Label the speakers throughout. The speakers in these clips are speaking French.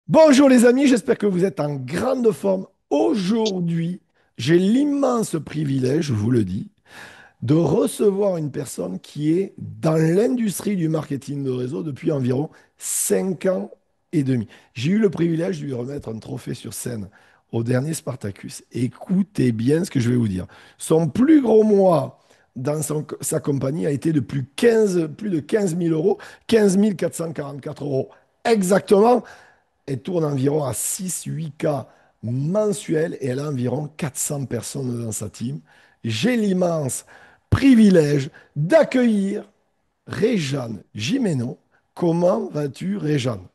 Speaker 1: Bonjour les amis, j'espère que vous êtes en grande forme. Aujourd'hui, j'ai l'immense privilège, je vous le dis, de recevoir une personne qui est dans l'industrie du marketing de réseau depuis environ 5 ans et demi. J'ai eu le privilège de lui remettre un trophée sur scène au dernier Spartacus. Écoutez bien ce que je vais vous dire. Son plus gros mois dans sa compagnie a été de plus de 15 000 euros, 15 444 euros exactement. Elle tourne environ à 6-8 cas mensuels et elle a environ 400 personnes dans sa team. J'ai l'immense privilège d'accueillir Réjeanne Gimeno. Comment vas-tu, Réjeanne?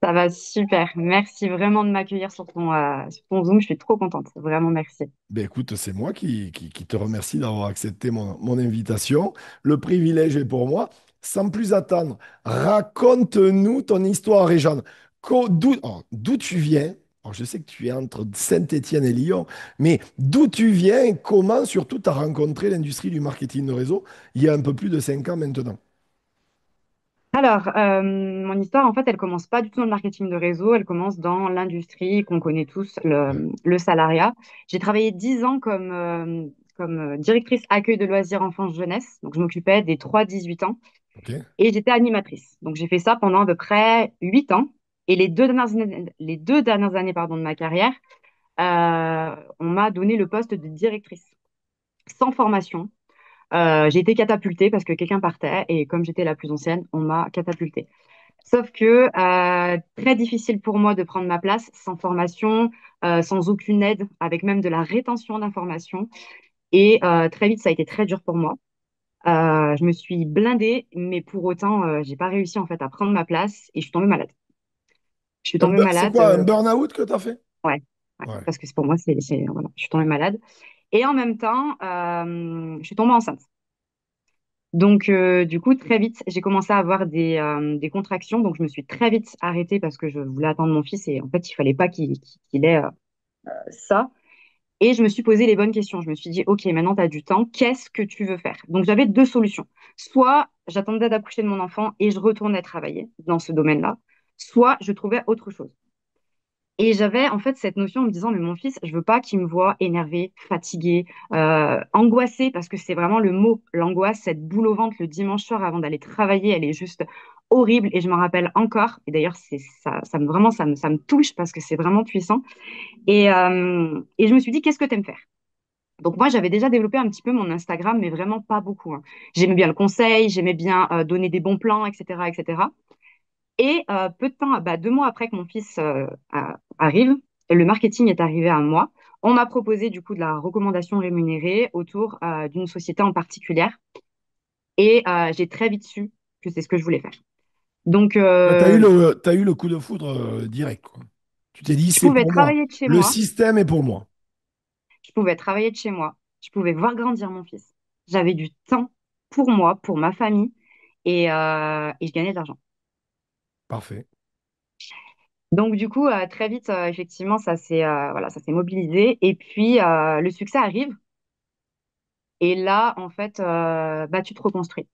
Speaker 2: Ça va super. Merci vraiment de m'accueillir sur ton Zoom. Je suis trop contente. Vraiment, merci.
Speaker 1: Ben écoute, c'est moi qui te remercie d'avoir accepté mon invitation. Le privilège est pour moi. Sans plus attendre, raconte-nous ton histoire, Réjeanne. D'où tu viens? Alors, je sais que tu es entre Saint-Étienne et Lyon, mais d'où tu viens et comment surtout tu as rencontré l'industrie du marketing de réseau il y a un peu plus de 5 ans maintenant?
Speaker 2: Alors, mon histoire, en fait, elle commence pas du tout dans le marketing de réseau. Elle commence dans l'industrie qu'on connaît tous,
Speaker 1: Ouais,
Speaker 2: le salariat. J'ai travaillé 10 ans comme directrice accueil de loisirs enfance-jeunesse. Donc, je m'occupais des 3-18 ans
Speaker 1: ok.
Speaker 2: et j'étais animatrice. Donc, j'ai fait ça pendant à peu près 8 ans. Et les deux dernières années, pardon, de ma carrière, on m'a donné le poste de directrice sans formation. J'ai été catapultée parce que quelqu'un partait et comme j'étais la plus ancienne, on m'a catapultée. Sauf que très difficile pour moi de prendre ma place sans formation, sans aucune aide, avec même de la rétention d'informations. Et très vite, ça a été très dur pour moi. Je me suis blindée, mais pour autant, j'ai pas réussi en fait à prendre ma place et je suis tombée malade. Je suis tombée
Speaker 1: C'est
Speaker 2: malade,
Speaker 1: quoi, un burn-out que tu as fait?
Speaker 2: ouais, ouais,
Speaker 1: Ouais.
Speaker 2: parce que pour moi, voilà, je suis tombée malade. Et en même temps, je suis tombée enceinte. Donc, du coup, très vite, j'ai commencé à avoir des contractions. Donc, je me suis très vite arrêtée parce que je voulais attendre mon fils et en fait, il fallait pas qu'il ait ça. Et je me suis posé les bonnes questions. Je me suis dit, OK, maintenant, tu as du temps. Qu'est-ce que tu veux faire? Donc, j'avais deux solutions. Soit j'attendais d'accoucher de mon enfant et je retournais travailler dans ce domaine-là, soit je trouvais autre chose. Et j'avais en fait cette notion en me disant, mais mon fils, je veux pas qu'il me voit énervé, fatigué, angoissé, parce que c'est vraiment le mot, l'angoisse, cette boule au ventre le dimanche soir avant d'aller travailler, elle est juste horrible. Et je m'en rappelle encore. Et d'ailleurs, c'est ça, ça me touche parce que c'est vraiment puissant. Et je me suis dit, qu'est-ce que tu aimes faire? Donc moi, j'avais déjà développé un petit peu mon Instagram, mais vraiment pas beaucoup, hein. J'aimais bien le conseil, j'aimais bien donner des bons plans, etc., etc. Et peu de temps, 2 mois après que mon fils arrive, le marketing est arrivé à moi. On m'a proposé du coup de la recommandation rémunérée autour d'une société en particulier. Et j'ai très vite su que c'est ce que je voulais faire. Donc,
Speaker 1: T'as eu le coup de foudre direct, quoi. Tu t'es dit,
Speaker 2: je
Speaker 1: c'est
Speaker 2: pouvais
Speaker 1: pour moi.
Speaker 2: travailler de chez
Speaker 1: Le
Speaker 2: moi,
Speaker 1: système est pour moi.
Speaker 2: je pouvais travailler de chez moi, je pouvais voir grandir mon fils. J'avais du temps pour moi, pour ma famille, et je gagnais de l'argent.
Speaker 1: Parfait.
Speaker 2: Donc du coup, très vite, effectivement, voilà, ça s'est mobilisé. Et puis, le succès arrive. Et là, en fait, tu te reconstruis.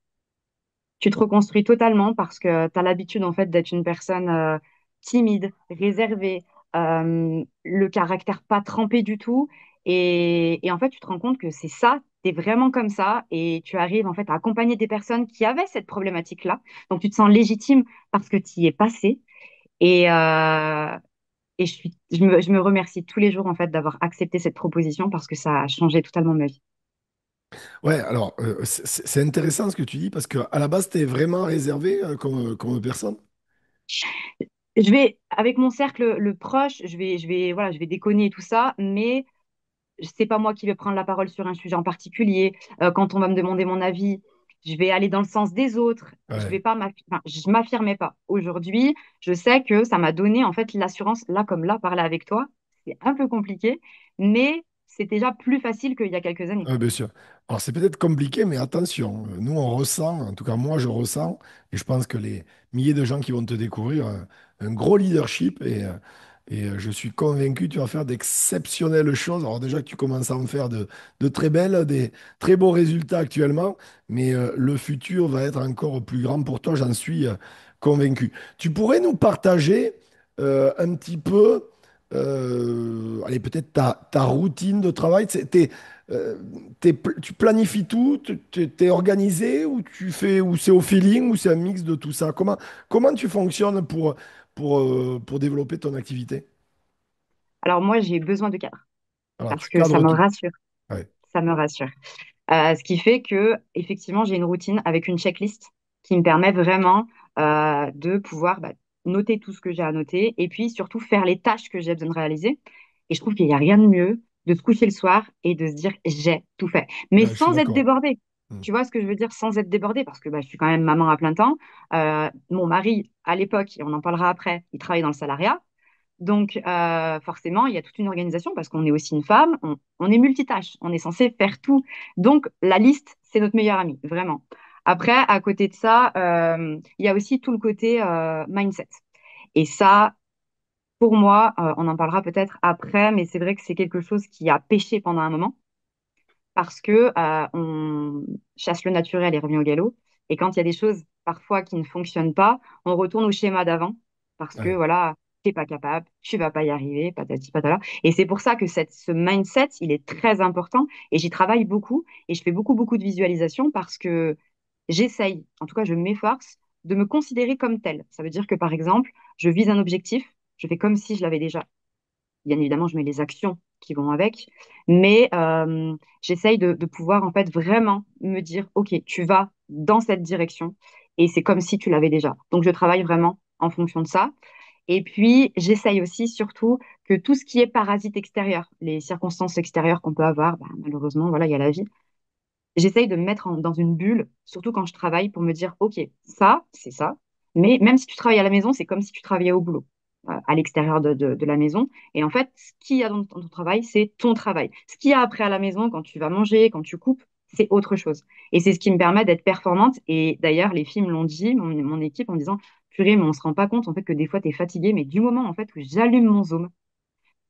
Speaker 2: Tu te reconstruis totalement parce que tu as l'habitude, en fait, d'être une personne timide, réservée, le caractère pas trempé du tout. Et en fait, tu te rends compte que c'est ça, tu es vraiment comme ça. Et tu arrives, en fait, à accompagner des personnes qui avaient cette problématique-là. Donc, tu te sens légitime parce que tu y es passé. Et, je me remercie tous les jours, en fait, d'avoir accepté cette proposition parce que ça a changé totalement ma vie.
Speaker 1: Ouais, alors, c'est intéressant ce que tu dis parce qu'à la base, t'es vraiment réservé comme personne.
Speaker 2: Avec mon cercle le proche, voilà, je vais déconner et tout ça, mais c'est pas moi qui vais prendre la parole sur un sujet en particulier. Quand on va me demander mon avis, je vais aller dans le sens des autres. Je
Speaker 1: Ouais.
Speaker 2: vais pas je m'affirmais pas. Aujourd'hui, je sais que ça m'a donné en fait l'assurance, là comme là, parler avec toi, c'est un peu compliqué, mais c'est déjà plus facile qu'il y a quelques années.
Speaker 1: Bien sûr. Alors, c'est peut-être compliqué, mais attention, nous, on ressent, en tout cas, moi, je ressens, et je pense que les milliers de gens qui vont te découvrir, un gros leadership, et je suis convaincu que tu vas faire d'exceptionnelles choses. Alors, déjà que tu commences à en faire de très belles, des très beaux résultats actuellement, mais le futur va être encore plus grand pour toi, j'en suis convaincu. Tu pourrais nous partager un petit peu, allez, peut-être ta routine de travail. Euh, tu planifies tout, t'es organisé ou tu fais, ou c'est au feeling ou c'est un mix de tout ça? Comment tu fonctionnes pour développer ton activité?
Speaker 2: Alors moi, j'ai besoin de cadre
Speaker 1: Alors,
Speaker 2: parce
Speaker 1: tu
Speaker 2: que ça
Speaker 1: cadres
Speaker 2: me
Speaker 1: tout.
Speaker 2: rassure.
Speaker 1: Ouais,
Speaker 2: Ça me rassure. Ce qui fait que, effectivement, j'ai une routine avec une checklist qui me permet vraiment de pouvoir noter tout ce que j'ai à noter et puis surtout faire les tâches que j'ai besoin de réaliser. Et je trouve qu'il n'y a rien de mieux de se coucher le soir et de se dire j'ai tout fait, mais
Speaker 1: ouais, je suis
Speaker 2: sans être
Speaker 1: d'accord.
Speaker 2: débordé.
Speaker 1: Hmm.
Speaker 2: Tu vois ce que je veux dire, sans être débordé, parce que je suis quand même maman à plein temps. Mon mari, à l'époque, et on en parlera après, il travaillait dans le salariat. Donc, forcément, il y a toute une organisation parce qu'on est aussi une femme, on est multitâche, on est censé faire tout. Donc, la liste, c'est notre meilleur ami, vraiment. Après, à côté de ça, il y a aussi tout le côté mindset. Et ça, pour moi, on en parlera peut-être après, mais c'est vrai que c'est quelque chose qui a pêché pendant un moment parce que on chasse le naturel et revient au galop. Et quand il y a des choses parfois qui ne fonctionnent pas, on retourne au schéma d'avant parce que
Speaker 1: Ouais,
Speaker 2: voilà, t'es pas capable, tu vas pas y arriver, patati patata. Et c'est pour ça que ce mindset, il est très important et j'y travaille beaucoup et je fais beaucoup de visualisation parce que j'essaye, en tout cas je m'efforce de me considérer comme tel. Ça veut dire que par exemple, je vise un objectif, je fais comme si je l'avais déjà. Bien évidemment, je mets les actions qui vont avec, mais j'essaye de pouvoir en fait vraiment me dire, OK, tu vas dans cette direction et c'est comme si tu l'avais déjà. Donc, je travaille vraiment en fonction de ça. Et puis, j'essaye aussi surtout que tout ce qui est parasite extérieur, les circonstances extérieures qu'on peut avoir, malheureusement, voilà, il y a la vie. J'essaye de me mettre dans une bulle, surtout quand je travaille, pour me dire, OK, ça, c'est ça. Mais même si tu travailles à la maison, c'est comme si tu travaillais au boulot, à l'extérieur de la maison. Et en fait, ce qu'il y a dans ton travail, c'est ton travail. Ce qu'il y a après à la maison, quand tu vas manger, quand tu coupes, c'est autre chose. Et c'est ce qui me permet d'être performante. Et d'ailleurs, les films l'ont dit, mon équipe, en disant, purée, mais on se rend pas compte, en fait, que des fois, tu es fatigué. Mais du moment, en fait, où j'allume mon Zoom,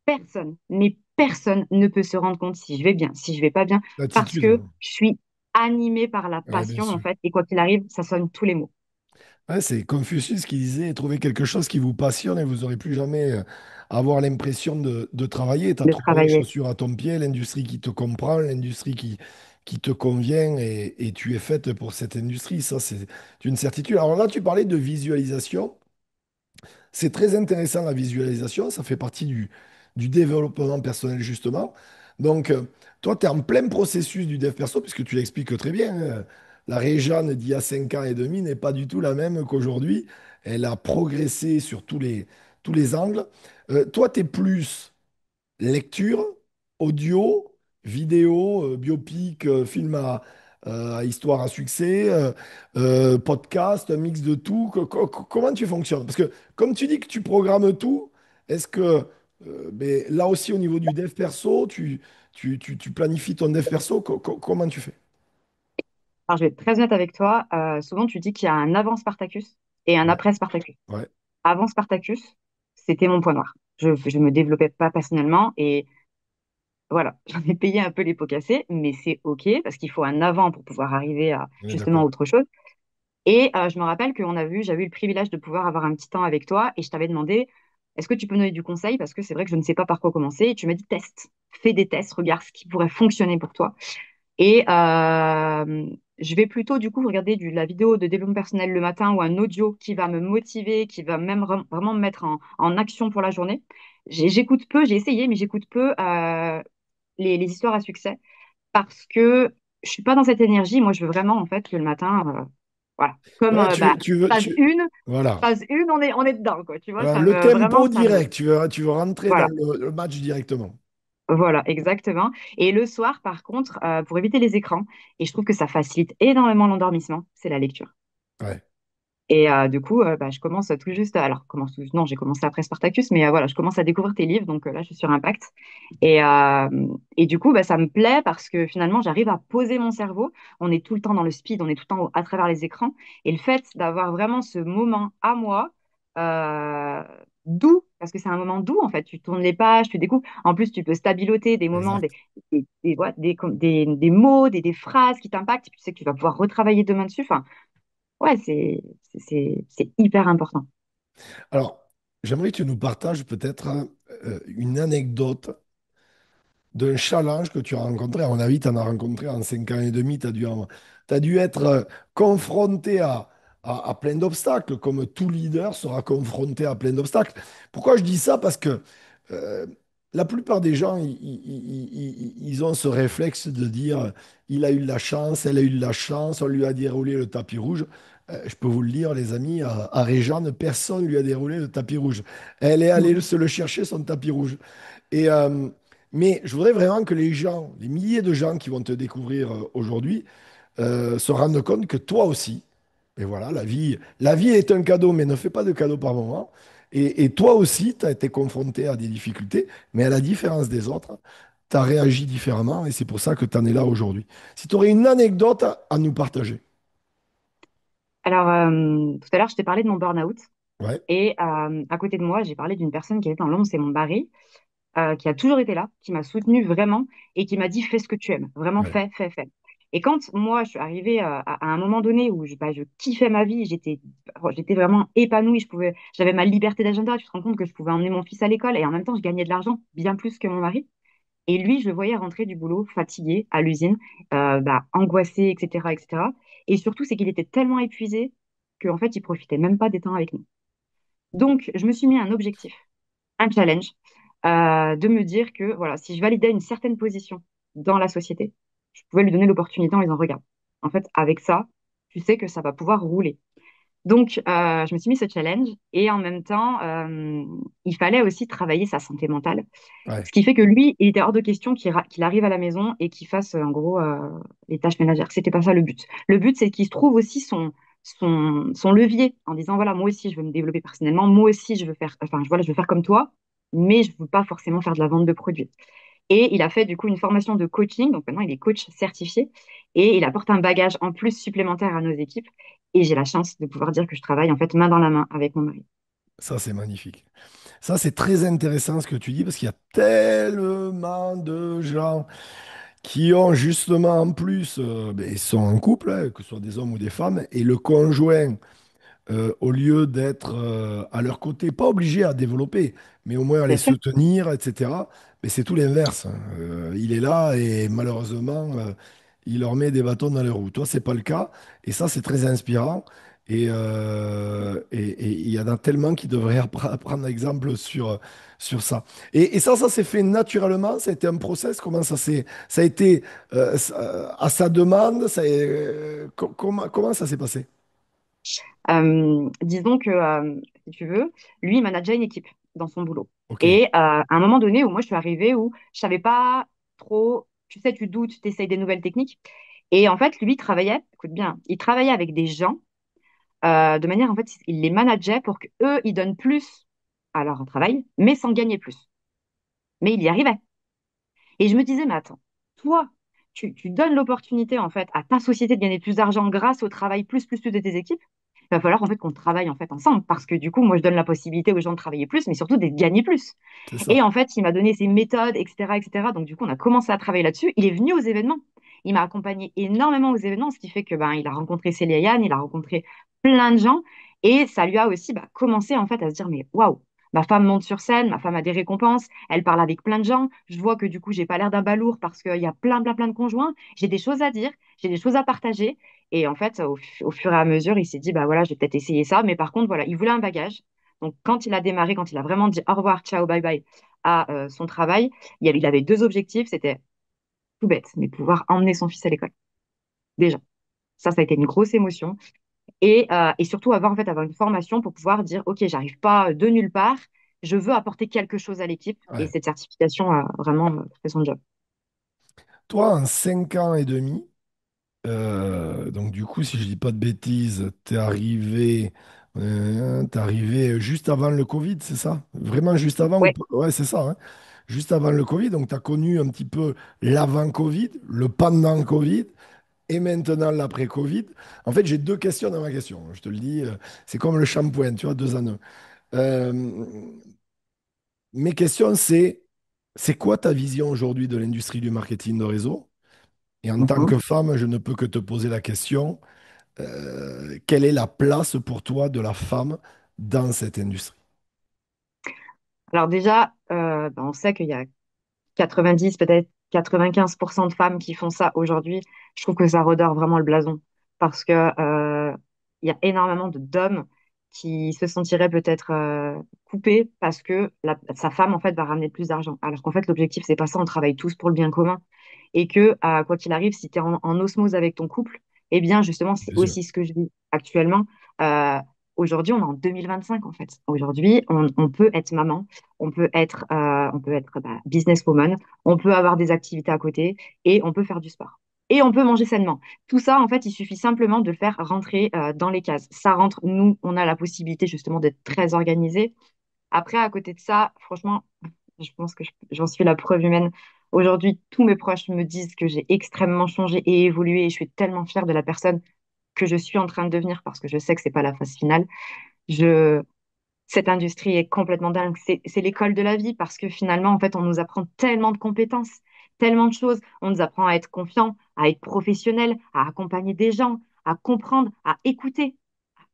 Speaker 2: personne, mais personne ne peut se rendre compte si je vais bien, si je vais pas bien, parce
Speaker 1: l'attitude.
Speaker 2: que je suis animée par la
Speaker 1: Ouais, bien
Speaker 2: passion, en
Speaker 1: sûr.
Speaker 2: fait, et quoi qu'il arrive, ça sonne tous les mots.
Speaker 1: Ouais, c'est Confucius qui disait, trouvez quelque chose qui vous passionne et vous n'aurez plus jamais à avoir l'impression de travailler. Tu as
Speaker 2: De
Speaker 1: trouvé les
Speaker 2: travailler.
Speaker 1: chaussures à ton pied, l'industrie qui te comprend, l'industrie qui te convient et tu es faite pour cette industrie. Ça, c'est une certitude. Alors là, tu parlais de visualisation. C'est très intéressant la visualisation, ça fait partie du développement personnel justement. Donc, toi, tu es en plein processus du dev perso, puisque tu l'expliques très bien, hein. La Réjeanne d'il y a 5 ans et demi n'est pas du tout la même qu'aujourd'hui. Elle a progressé sur tous les angles. Toi, tu es plus lecture, audio, vidéo, biopic, film à histoire à succès, podcast, un mix de tout. Comment tu fonctionnes? Parce que comme tu dis que tu programmes tout, est-ce que ben, là aussi au niveau du dev perso, tu planifies ton dev perso? Comment tu fais?
Speaker 2: Alors, je vais être très honnête avec toi. Souvent, tu dis qu'il y a un avant Spartacus et un
Speaker 1: Ouais,
Speaker 2: après Spartacus.
Speaker 1: ouais,
Speaker 2: Avant Spartacus, c'était mon point noir. Je me développais pas personnellement et voilà, j'en ai payé un peu les pots cassés, mais c'est OK parce qu'il faut un avant pour pouvoir arriver à
Speaker 1: on est
Speaker 2: justement
Speaker 1: d'accord.
Speaker 2: autre chose. Et je me rappelle j'avais eu le privilège de pouvoir avoir un petit temps avec toi et je t'avais demandé, est-ce que tu peux me donner du conseil? Parce que c'est vrai que je ne sais pas par quoi commencer. Et tu m'as dit, teste, fais des tests, regarde ce qui pourrait fonctionner pour toi. Et je vais plutôt du coup regarder la vidéo de développement personnel le matin ou un audio qui va me motiver, qui va même vraiment me mettre en action pour la journée. J'écoute peu, j'ai essayé, mais j'écoute peu les histoires à succès parce que je suis pas dans cette énergie. Moi, je veux vraiment en fait que le matin, voilà, comme
Speaker 1: Ouais,
Speaker 2: phase 1,
Speaker 1: voilà.
Speaker 2: phase 1, on est dedans, quoi. Tu vois,
Speaker 1: Voilà,
Speaker 2: ça
Speaker 1: le
Speaker 2: me vraiment,
Speaker 1: tempo direct, tu veux rentrer dans
Speaker 2: voilà,
Speaker 1: le match directement.
Speaker 2: voilà, exactement. Et le soir, par contre, pour éviter les écrans, et je trouve que ça facilite énormément l'endormissement, c'est la lecture.
Speaker 1: Ouais.
Speaker 2: Et du coup, je commence tout juste, alors, non, j'ai commencé après Spartacus, mais voilà, je commence à découvrir tes livres, donc là, je suis sur Impact. Et du coup, ça me plaît parce que finalement, j'arrive à poser mon cerveau. On est tout le temps dans le speed, on est tout le temps à travers les écrans. Et le fait d'avoir vraiment ce moment à moi, euh, doux, parce que c'est un moment doux, en fait. Tu tournes les pages, tu découvres. En plus, tu peux stabiloter des moments,
Speaker 1: Exact.
Speaker 2: ouais, des mots, des phrases qui t'impactent. Tu sais que tu vas pouvoir retravailler demain dessus. Enfin, ouais, c'est hyper important.
Speaker 1: Alors, j'aimerais que tu nous partages peut-être une anecdote d'un challenge que tu as rencontré. À mon avis, tu en as rencontré en 5 ans et demi. T'as dû être confronté à plein d'obstacles, comme tout leader sera confronté à plein d'obstacles. Pourquoi je dis ça? Parce que euh, la plupart des gens, ils ont ce réflexe de dire, il a eu de la chance, elle a eu de la chance, on lui a déroulé le tapis rouge. Je peux vous le dire, les amis, à Réjeanne, personne ne lui a déroulé le tapis rouge. Elle est allée se le chercher, son tapis rouge. Et, mais je voudrais vraiment que les gens, les milliers de gens qui vont te découvrir aujourd'hui, se rendent compte que toi aussi, et voilà, la vie est un cadeau, mais ne fais pas de cadeau par moment. Et toi aussi, tu as été confronté à des difficultés, mais à la différence des autres, tu as réagi différemment et c'est pour ça que tu en es là aujourd'hui. Si tu aurais une anecdote à nous partager.
Speaker 2: Alors, tout à l'heure, je t'ai parlé de mon burn-out.
Speaker 1: Ouais,
Speaker 2: Et à côté de moi, j'ai parlé d'une personne qui était dans l'ombre, c'est mon mari, qui a toujours été là, qui m'a soutenue vraiment et qui m'a dit fais ce que tu aimes. Vraiment,
Speaker 1: ouais,
Speaker 2: fais, fais, fais. Et quand moi, je suis arrivée à un moment donné où je kiffais ma vie, j'étais vraiment épanouie, j'avais ma liberté d'agenda, tu te rends compte que je pouvais emmener mon fils à l'école et en même temps, je gagnais de l'argent, bien plus que mon mari. Et lui, je le voyais rentrer du boulot, fatigué, à l'usine, angoissé, etc., etc. Et cetera. Et surtout, c'est qu'il était tellement épuisé qu'en fait, il profitait même pas des temps avec nous. Donc, je me suis mis un objectif, un challenge, de me dire que voilà, si je validais une certaine position dans la société, je pouvais lui donner l'opportunité en lui disant, regarde, en fait, avec ça, tu sais que ça va pouvoir rouler. Donc, je me suis mis ce challenge et en même temps, il fallait aussi travailler sa santé mentale.
Speaker 1: ouais.
Speaker 2: Ce qui fait que lui, il était hors de question qu'il arrive à la maison et qu'il fasse en gros les tâches ménagères. C'était pas ça le but. Le but, c'est qu'il se trouve aussi son levier en disant voilà, moi aussi, je veux me développer personnellement, moi aussi, je veux faire, enfin, voilà, je veux faire comme toi, mais je veux pas forcément faire de la vente de produits. Et il a fait du coup une formation de coaching, donc maintenant il est coach certifié et il apporte un bagage en plus supplémentaire à nos équipes. Et j'ai la chance de pouvoir dire que je travaille en fait main dans la main avec mon mari.
Speaker 1: Ça, c'est magnifique. Ça, c'est très intéressant ce que tu dis parce qu'il y a tellement de gens qui ont justement en plus, ben, ils sont en couple, hein, que ce soit des hommes ou des femmes, et le conjoint, au lieu d'être à leur côté, pas obligé à développer, mais au moins à les
Speaker 2: Bien sûr.
Speaker 1: soutenir, etc., mais c'est tout l'inverse, hein. Il est là et malheureusement, il leur met des bâtons dans les roues. Toi, c'est pas le cas, et ça, c'est très inspirant. Et il y en a tellement qui devraient prendre exemple sur ça. Et ça s'est fait naturellement, ça a été un process, comment ça a été à sa demande, comment ça s'est passé?
Speaker 2: Disons que, si tu veux, lui, il manageait une équipe dans son boulot.
Speaker 1: Ok,
Speaker 2: Et à un moment donné où moi, je suis arrivée, où je savais pas trop, tu sais, tu doutes, tu essayes des nouvelles techniques. Et en fait, lui, il travaillait, écoute bien, il travaillait avec des gens de manière, en fait, il les manageait pour que eux, ils donnent plus à leur travail, mais sans gagner plus. Mais il y arrivait. Et je me disais, mais attends, toi, tu donnes l'opportunité, en fait, à ta société de gagner plus d'argent grâce au travail plus de tes équipes. Il va falloir, en fait, qu'on travaille, en fait, ensemble. Parce que, du coup, moi, je donne la possibilité aux gens de travailler plus, mais surtout de gagner plus.
Speaker 1: c'est
Speaker 2: Et
Speaker 1: ça.
Speaker 2: en fait, il m'a donné ses méthodes, etc., etc. Donc, du coup, on a commencé à travailler là-dessus. Il est venu aux événements. Il m'a accompagné énormément aux événements, ce qui fait que, ben, il a rencontré Célia Yann, il a rencontré plein de gens. Et ça lui a aussi, bah, commencé, en fait, à se dire, mais waouh, ma femme monte sur scène, ma femme a des récompenses, elle parle avec plein de gens. Je vois que, du coup, j'ai pas l'air d'un balourd parce qu'il y a plein de conjoints. J'ai des choses à dire, j'ai des choses à partager. Et en fait, au fur et à mesure, il s'est dit, bah voilà, je vais peut-être essayer ça. Mais par contre, voilà, il voulait un bagage. Donc, quand il a démarré, quand il a vraiment dit au revoir, ciao, bye bye à son travail, il avait deux objectifs. C'était tout bête, mais pouvoir emmener son fils à l'école. Déjà, ça a été une grosse émotion. Et surtout, avoir une formation pour pouvoir dire, OK, j'arrive pas de nulle part, je veux apporter quelque chose à l'équipe. Et
Speaker 1: Ouais.
Speaker 2: cette certification a vraiment fait son job.
Speaker 1: Toi, en 5 ans et demi, donc du coup, si je dis pas de bêtises, t'es arrivé juste avant le Covid, c'est ça? Vraiment juste avant ou
Speaker 2: Ouais.
Speaker 1: pas? Ouais, c'est ça, hein. Juste avant le Covid, donc tu as connu un petit peu l'avant-Covid, le pendant-Covid et maintenant l'après-Covid. En fait, j'ai deux questions dans ma question. Je te le dis, c'est comme le shampoing, tu vois, deux en un. Euh, Mes questions, c'est quoi ta vision aujourd'hui de l'industrie du marketing de réseau? Et en tant
Speaker 2: Mhm.
Speaker 1: que femme, je ne peux que te poser la question, quelle est la place pour toi de la femme dans cette industrie?
Speaker 2: Alors déjà, on sait qu'il y a 90, peut-être 95% de femmes qui font ça aujourd'hui. Je trouve que ça redore vraiment le blason parce que il y a énormément de d'hommes qui se sentiraient peut-être coupés parce que sa femme en fait va ramener plus d'argent. Alors qu'en fait l'objectif c'est pas ça, on travaille tous pour le bien commun et que quoi qu'il arrive, si tu es en osmose avec ton couple, eh bien justement c'est
Speaker 1: Bien sûr.
Speaker 2: aussi ce que je vis actuellement. Euh, Aujourd'hui, on est en 2025 en fait. Aujourd'hui, on peut être maman, on peut être businesswoman, on peut avoir des activités à côté et on peut faire du sport. Et on peut manger sainement. Tout ça, en fait, il suffit simplement de le faire rentrer dans les cases. Ça rentre, nous, on a la possibilité justement d'être très organisés. Après, à côté de ça, franchement, je pense que j'en suis la preuve humaine. Aujourd'hui, tous mes proches me disent que j'ai extrêmement changé et évolué et je suis tellement fière de la personne que je suis en train de devenir parce que je sais que c'est pas la phase finale. Je, Cette industrie est complètement dingue. C'est l'école de la vie parce que finalement, en fait, on nous apprend tellement de compétences, tellement de choses. On nous apprend à être confiant, à être professionnel, à accompagner des gens, à comprendre, à écouter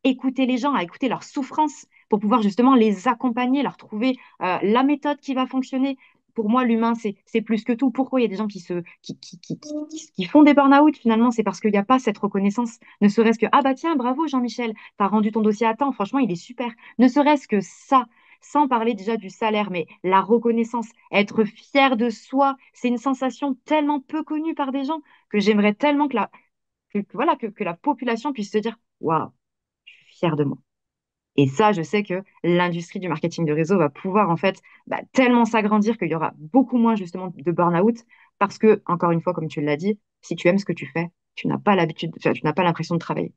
Speaker 2: les gens, à écouter leurs souffrances pour pouvoir justement les accompagner, leur trouver la méthode qui va fonctionner. Pour moi, l'humain, c'est plus que tout. Pourquoi il y a des gens qui font des burn-out finalement? C'est parce qu'il n'y a pas cette reconnaissance. Ne serait-ce que, ah bah tiens, bravo Jean-Michel, tu as rendu ton dossier à temps, franchement, il est super. Ne serait-ce que ça, sans parler déjà du salaire, mais la reconnaissance, être fier de soi, c'est une sensation tellement peu connue par des gens que j'aimerais tellement voilà, que la population puisse se dire, waouh, je suis fière de moi. Et ça, je sais que l'industrie du marketing de réseau va pouvoir en fait tellement s'agrandir qu'il y aura beaucoup moins justement de burn-out parce que, encore une fois, comme tu l'as dit, si tu aimes ce que tu fais, tu n'as pas l'habitude, enfin, tu n'as pas l'impression de travailler.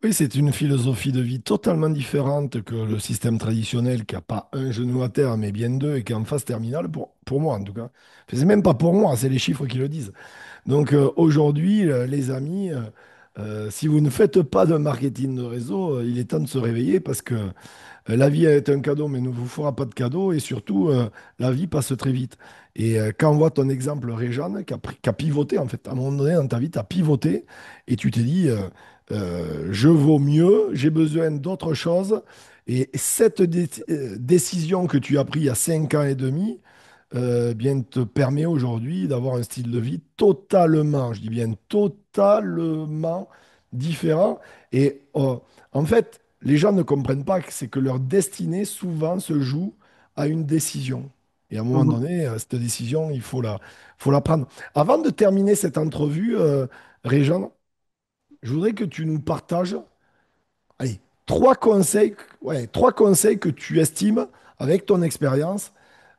Speaker 1: Oui, c'est une philosophie de vie totalement différente que le système traditionnel qui n'a pas un genou à terre, mais bien deux, et qui est en phase terminale, pour moi en tout cas. Enfin, c'est même pas pour moi, c'est les chiffres qui le disent. Donc aujourd'hui, les amis, si vous ne faites pas de marketing de réseau, il est temps de se réveiller parce que la vie est un cadeau, mais ne vous fera pas de cadeau. Et surtout, la vie passe très vite. Et quand on voit ton exemple, Réjeanne, qui a pivoté, en fait, à un moment donné dans ta vie, tu as pivoté et tu t'es dit, je vaux mieux, j'ai besoin d'autre chose. Et cette décision que tu as prise il y a 5 ans et demi, bien, te permet aujourd'hui d'avoir un style de vie totalement, je dis bien totalement différent. Et en fait, les gens ne comprennent pas que c'est que leur destinée souvent se joue à une décision. Et à un moment
Speaker 2: Mhm.
Speaker 1: donné, cette décision, faut la prendre. Avant de terminer cette entrevue, Réjean, je voudrais que tu nous partages, allez, trois conseils que tu estimes avec ton expérience.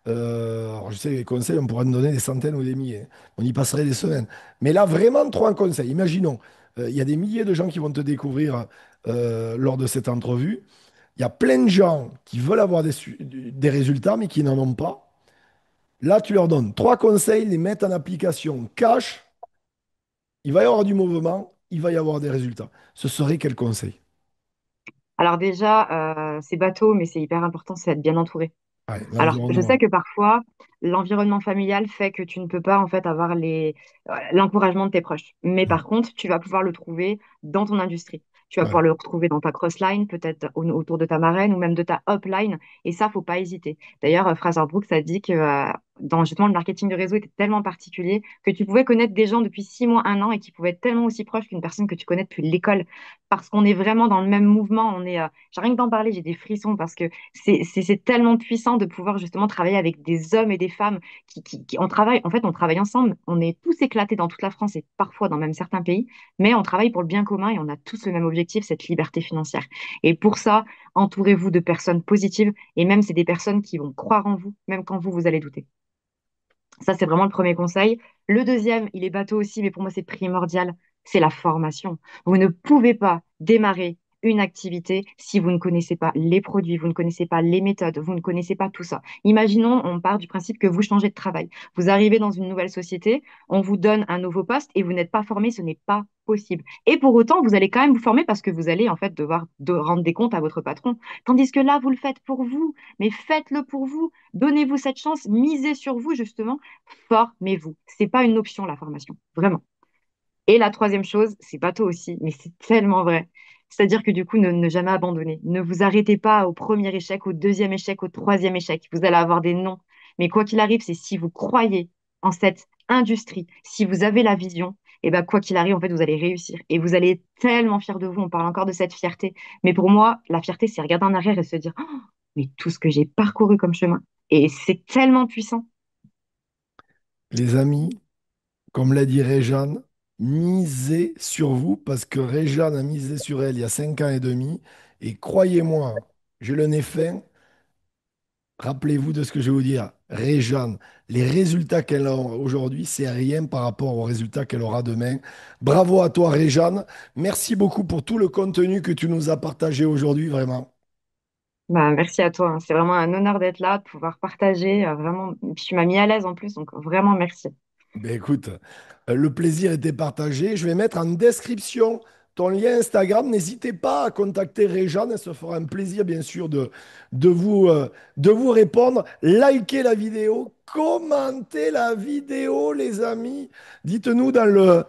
Speaker 1: Alors je sais que les conseils, on pourrait nous donner des centaines ou des milliers. On y passerait des semaines. Mais là, vraiment, trois conseils. Imaginons, il y a des milliers de gens qui vont te découvrir lors de cette entrevue. Il y a plein de gens qui veulent avoir des résultats, mais qui n'en ont pas. Là, tu leur donnes trois conseils, les mettent en application cash. Il va y avoir du mouvement, il va y avoir des résultats. Ce serait quel conseil?
Speaker 2: Alors déjà, c'est bateau, mais c'est hyper important, c'est être bien entouré.
Speaker 1: Ouais,
Speaker 2: Alors, je sais
Speaker 1: l'environnement.
Speaker 2: que parfois, l'environnement familial fait que tu ne peux pas en fait avoir l'encouragement de tes proches. Mais
Speaker 1: Ouais,
Speaker 2: par contre, tu vas pouvoir le trouver dans ton industrie. Tu vas
Speaker 1: ouais.
Speaker 2: pouvoir le retrouver dans ta crossline, peut-être autour de ta marraine ou même de ta upline. Et ça, faut pas hésiter. D'ailleurs, Fraser Brooks a dit que dans justement le marketing de réseau était tellement particulier que tu pouvais connaître des gens depuis 6 mois, un an et qui pouvaient être tellement aussi proches qu'une personne que tu connais depuis l'école. Parce qu'on est vraiment dans le même mouvement. J'ai rien que d'en parler, j'ai des frissons parce que c'est tellement puissant de pouvoir justement travailler avec des hommes et des femmes on travaille, en fait, on travaille ensemble. On est tous éclatés dans toute la France et parfois dans même certains pays, mais on travaille pour le bien commun et on a tous le même objectif, cette liberté financière. Et pour ça, entourez-vous de personnes positives et même c'est des personnes qui vont croire en vous, même quand vous allez douter. Ça, c'est vraiment le premier conseil. Le deuxième, il est bateau aussi, mais pour moi, c'est primordial, c'est la formation. Vous ne pouvez pas démarrer une activité si vous ne connaissez pas les produits, vous ne connaissez pas les méthodes, vous ne connaissez pas tout ça. Imaginons, on part du principe que vous changez de travail. Vous arrivez dans une nouvelle société, on vous donne un nouveau poste et vous n'êtes pas formé, ce n'est pas possible. Et pour autant, vous allez quand même vous former parce que vous allez en fait devoir rendre des comptes à votre patron. Tandis que là, vous le faites pour vous, mais faites-le pour vous. Donnez-vous cette chance, misez sur vous justement, formez-vous. C'est pas une option la formation, vraiment. Et la troisième chose, c'est bateau aussi, mais c'est tellement vrai. C'est-à-dire que du coup, ne jamais abandonner. Ne vous arrêtez pas au premier échec, au deuxième échec, au troisième échec. Vous allez avoir des non. Mais quoi qu'il arrive, c'est si vous croyez en cette industrie, si vous avez la vision, et ben quoi qu'il arrive, en fait, vous allez réussir. Et vous allez être tellement fiers de vous. On parle encore de cette fierté. Mais pour moi, la fierté, c'est regarder en arrière et se dire, oh, mais tout ce que j'ai parcouru comme chemin. Et c'est tellement puissant.
Speaker 1: Les amis, comme l'a dit Réjeanne, misez sur vous parce que Réjeanne a misé sur elle il y a 5 ans et demi. Et croyez-moi, je le n'ai fait. Rappelez-vous de ce que je vais vous dire. Réjeanne, les résultats qu'elle a aujourd'hui, c'est rien par rapport aux résultats qu'elle aura demain. Bravo à toi, Réjeanne. Merci beaucoup pour tout le contenu que tu nous as partagé aujourd'hui, vraiment.
Speaker 2: Bah, merci à toi, hein. C'est vraiment un honneur d'être là, de pouvoir partager. Vraiment, et puis tu m'as mis à l'aise en plus, donc vraiment merci.
Speaker 1: Ben écoute, le plaisir était partagé. Je vais mettre en description ton lien Instagram. N'hésitez pas à contacter Réjeanne. Elle se fera un plaisir, bien sûr, de de vous répondre. Likez la vidéo, commentez la vidéo, les amis. Dites-nous dans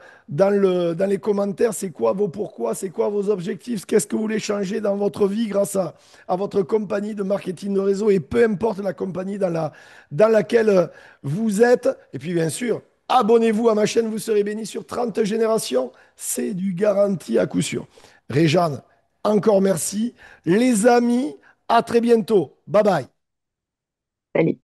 Speaker 1: les commentaires, c'est quoi vos pourquoi, c'est quoi vos objectifs, qu'est-ce que vous voulez changer dans votre vie grâce à votre compagnie de marketing de réseau et peu importe la compagnie dans laquelle vous êtes. Et puis, bien sûr, abonnez-vous à ma chaîne, vous serez béni sur 30 générations. C'est du garanti à coup sûr. Réjeanne, encore merci. Les amis, à très bientôt. Bye bye.
Speaker 2: Salut.